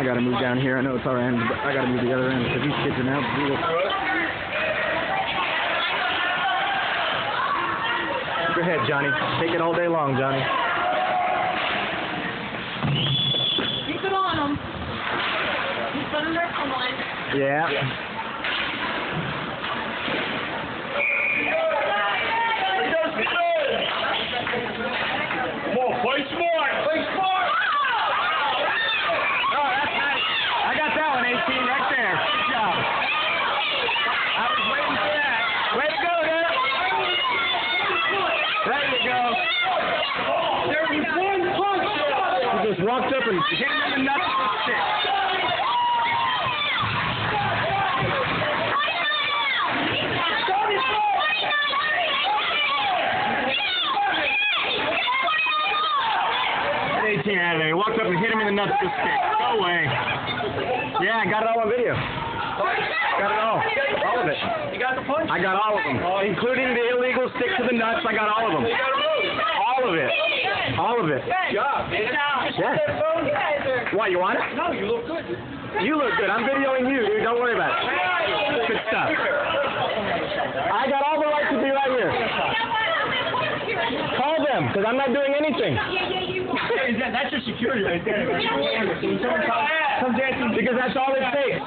gotta move down here. I know it's our end, but I gotta move the other end because these kids are now brutal. Go ahead, Johnny. Take it all day long, Johnny. Keep it on them. Keep it under someone. Yeah. Come on, play smart. Play smart. Oh, that's nice. I got that one, 18, right there. Good job. I was waiting for that. Way to go, Dad. There you go. There's one punch. He just walked up and hit him in the nuts with a stick. Get 18 out of there. He walked up and hit him in the nuts with a stick. Go away. Yeah, I got it all on video. Got it all. All of it. You got the punch? I got all of them. Including the illegal stick to the nuts. I got all of them. All of it. All of it. Good job, man. Yes. Why, you want it? No, you look good. You look good. I'm videoing you, dude. Don't worry about it. Good stuff. I got all the right to be right here. Call them, because I'm not doing anything. That's your security right there. Because that's all it takes.